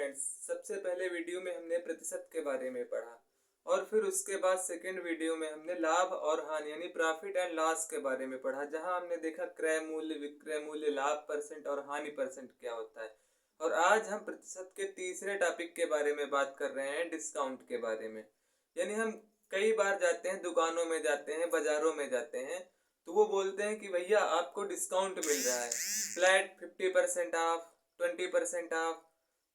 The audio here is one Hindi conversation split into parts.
स्टूडेंट्स, सबसे पहले वीडियो में हमने प्रतिशत के बारे में पढ़ा और फिर उसके बाद सेकंड वीडियो में हमने लाभ और हानि यानी प्रॉफिट एंड लॉस के बारे में पढ़ा, जहां हमने देखा क्रय मूल्य, विक्रय मूल्य, लाभ परसेंट और हानि परसेंट क्या होता है। और आज हम प्रतिशत के तीसरे टॉपिक के बारे में बात कर रहे हैं, डिस्काउंट के बारे में। यानी हम कई बार जाते हैं, दुकानों में जाते हैं, बाजारों में जाते हैं, तो वो बोलते हैं कि भैया आपको डिस्काउंट मिल रहा है, फ्लैट 50% ऑफ, 20% ऑफ,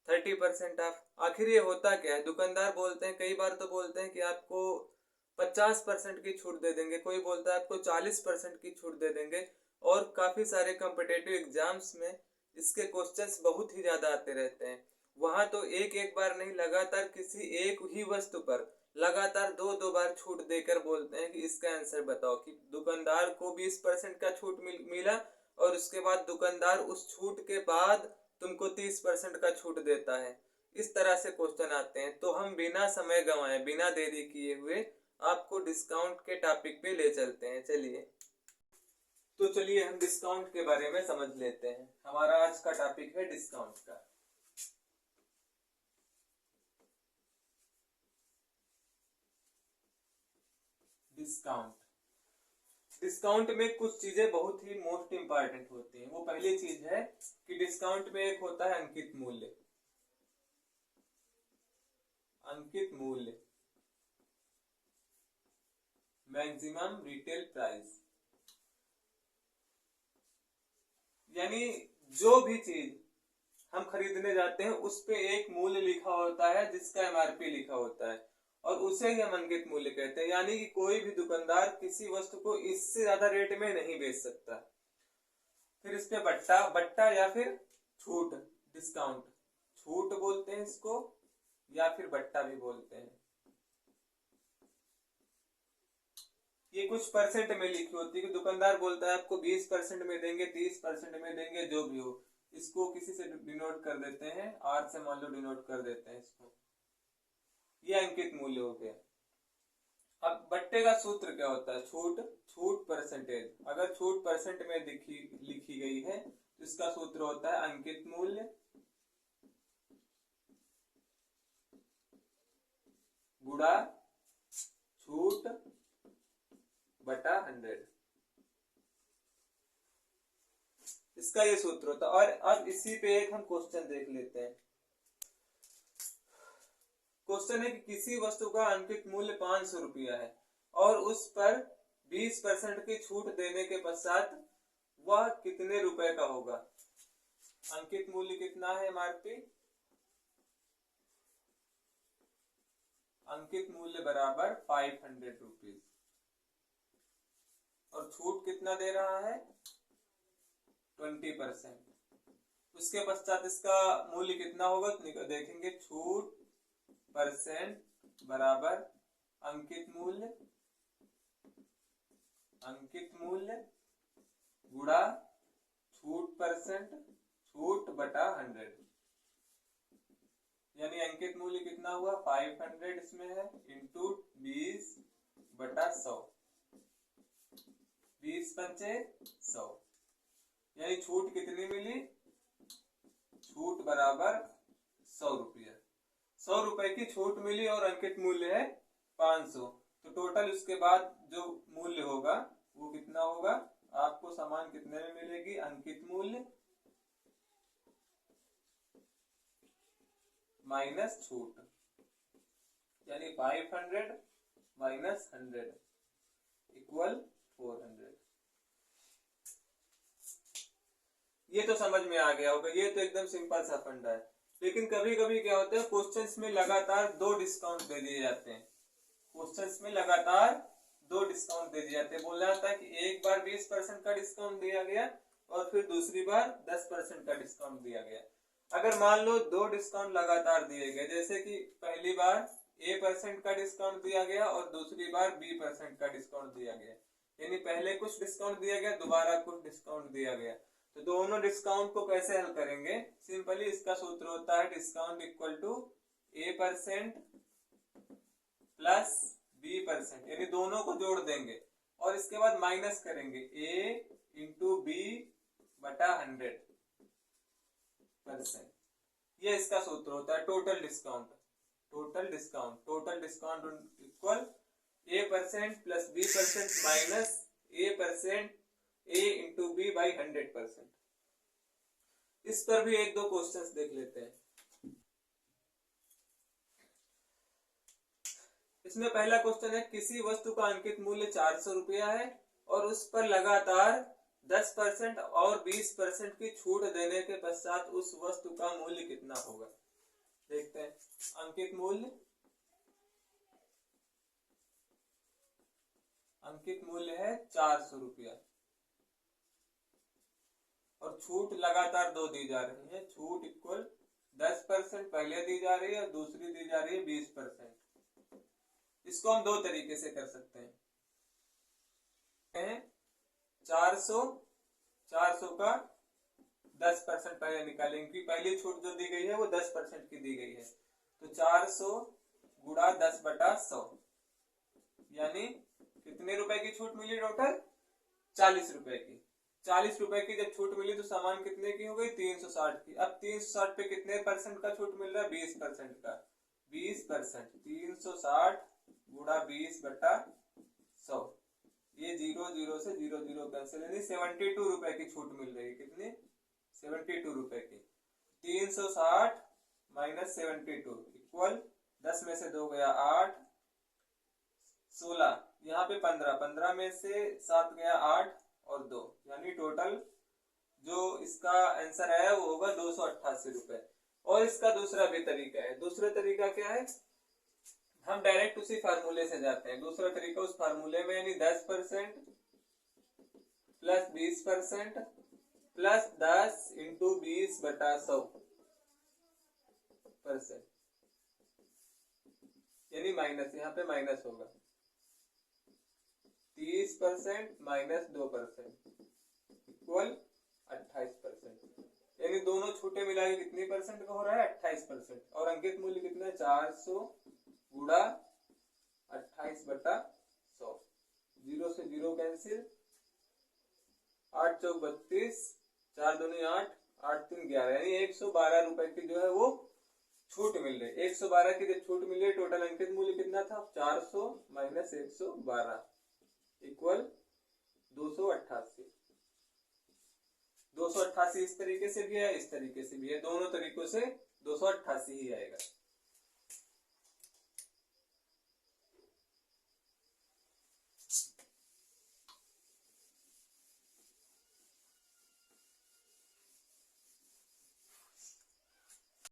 30% ऑफ। आखिर ये होता क्या है? दुकानदार बोलते हैं, कई बार तो बोलते हैं कि आपको 50% की छूट दे देंगे, कोई बोलता है आपको 40% की छूट दे देंगे। और काफ़ी सारे कॉम्पिटेटिव एग्जाम्स में इसके क्वेश्चंस बहुत ही ज़्यादा आते रहते हैं। वहाँ तो एक एक बार नहीं, लगातार किसी एक ही वस्तु पर लगातार दो दो बार छूट देकर बोलते हैं कि इसका आंसर बताओ। कि दुकानदार को 20% का छूट मिला और उसके बाद दुकानदार उस छूट के बाद तुमको 30% का छूट देता है। इस तरह से क्वेश्चन आते हैं। तो हम बिना समय गंवाए, बिना देरी किए हुए आपको डिस्काउंट के टॉपिक पे ले चलते हैं। चलिए हम डिस्काउंट के बारे में समझ लेते हैं। हमारा आज का टॉपिक है डिस्काउंट का। डिस्काउंट में कुछ चीजें बहुत ही मोस्ट इंपॉर्टेंट होती हैं। वो पहली चीज है कि डिस्काउंट में एक होता है अंकित मूल्य। अंकित मूल्य, मैक्सिमम रिटेल प्राइस, यानी जो भी चीज हम खरीदने जाते हैं उस पे एक मूल्य लिखा होता है जिसका एमआरपी लिखा होता है, और उसे ही हम अंकित मूल्य कहते हैं। यानी कि कोई भी दुकानदार किसी वस्तु को इससे ज्यादा रेट में नहीं बेच सकता। फिर इस पे बट्टा या फिर छूट, डिस्काउंट, छूट बोलते हैं इसको या फिर बट्टा भी बोलते हैं। ये कुछ परसेंट में लिखी होती है कि दुकानदार बोलता है आपको 20% में देंगे, 30% में देंगे, जो भी हो। इसको किसी से डिनोट कर देते हैं, आर से मान लो डिनोट कर देते हैं इसको। ये अंकित मूल्य हो गया। अब बट्टे का सूत्र क्या होता है? छूट परसेंटेज। अगर छूट परसेंट में लिखी गई है तो इसका सूत्र होता है अंकित मूल्य गुणा छूट बटा 100। इसका ये सूत्र होता है। और अब इसी पे एक हम क्वेश्चन देख लेते हैं। क्वेश्चन है कि किसी वस्तु का अंकित मूल्य 500 रुपया है और उस पर 20% की छूट देने के पश्चात वह कितने रुपए का होगा? अंकित मूल्य कितना है? एमआरपी, अंकित मूल्य बराबर 500 रुपीज, और छूट कितना दे रहा है? 20%। उसके पश्चात इसका मूल्य कितना होगा तो देखेंगे। छूट परसेंट बराबर अंकित मूल्य गुणा छूट परसेंट, छूट बटा 100। यानी अंकित मूल्य कितना हुआ? 500 इसमें है, इंटू 20 बटा 100, 20 पंचे 100। यानी छूट कितनी मिली? छूट बराबर 100 रुपया। 100 रुपए की छूट मिली और अंकित मूल्य है 500। तो टोटल उसके बाद जो मूल्य होगा वो कितना होगा? आपको सामान कितने में मिलेगी? अंकित मूल्य माइनस छूट, यानी 500 माइनस 100 इक्वल 400। ये तो समझ में आ गया होगा। ये तो एकदम सिंपल सा फंडा है। लेकिन कभी कभी क्या होता है, क्वेश्चंस में लगातार दो डिस्काउंट दे दिए जाते हैं। क्वेश्चंस में लगातार दो डिस्काउंट दे दिए जाते हैं। बोला जाता है कि एक बार 20% का डिस्काउंट दिया गया और फिर दूसरी बार 10% का डिस्काउंट दिया गया। अगर मान लो दो डिस्काउंट लगातार दिए गए, जैसे कि पहली बार A% का डिस्काउंट दिया गया और दूसरी बार B% का डिस्काउंट दिया गया, यानी पहले कुछ डिस्काउंट दिया गया, दोबारा कुछ डिस्काउंट दिया गया। तो दोनों डिस्काउंट को कैसे हल करेंगे? सिंपली इसका सूत्र होता है discount equal to A% plus B%, यानी दोनों को जोड़ देंगे और इसके बाद माइनस करेंगे। A इंटू B बटा 100%। ये इसका सूत्र होता है total discount. Total discount equal A% plus B% minus A% A into B by 100%। इस पर भी एक दो क्वेश्चंस देख लेते हैं। इसमें पहला क्वेश्चन है, किसी वस्तु का अंकित मूल्य 400 रुपया है और उस पर लगातार 10% और 20% की छूट देने के पश्चात उस वस्तु का मूल्य कितना होगा। देखते हैं। अंकित मूल्य है 400 रुपया और छूट लगातार दो दी जा रही है। छूट इक्वल 10% पहले दी जा रही है और दूसरी दी जा रही है 20%। इसको हम दो तरीके से कर सकते हैं। 400 का 10% पहले निकालेंगे क्योंकि पहली छूट जो दी गई है वो 10% की दी गई है। तो 400 गुणा 10/100 यानी कितने रुपए की छूट मिली टोटल? 40 रुपए की। 40 रुपए की जब छूट मिली तो सामान कितने की हो गई? 360 की। अब 360 पे कितने परसेंट का छूट मिल रहा है? 20% का। 20% 360 गुणा 20/100। ये 0 से 0 कैंसिल, यानी 72 रुपए की छूट मिल रही है। कितनी? 72 रुपए की। 360 माइनस 72 इक्वल 10 में से 2 गया 8, 16, यहाँ पे 15 में से 7 गया 8 और 2, यानी टोटल जो इसका आंसर है वो होगा 288 रुपए। और इसका दूसरा भी तरीका है। दूसरा तरीका क्या है? हम डायरेक्ट उसी फार्मूले से जाते हैं। दूसरा तरीका उस फार्मूले में, यानी 10% प्लस 20% प्लस 10 इंटू 20/100%, यानी माइनस, यहाँ पे माइनस होगा। 30% माइनस 2% इक्वल 28%, यानी दोनों छूटे मिला के कितनी परसेंट का हो रहा है? 28%। और अंकित मूल्य कितना है? 400 गुणा 28/100। 0 से 0 कैंसिल, 8 चौक 32, 4 दूनी 8, 8 3 11, यानी 112 रुपए की जो है वो छूट मिल रही है। 112 की जब छूट मिल रही, टोटल अंकित मूल्य कितना था? 400 माइनस 112 इक्वल 288। 288 इस तरीके से भी है, इस तरीके से भी है। दोनों तरीकों से 288 ही आएगा।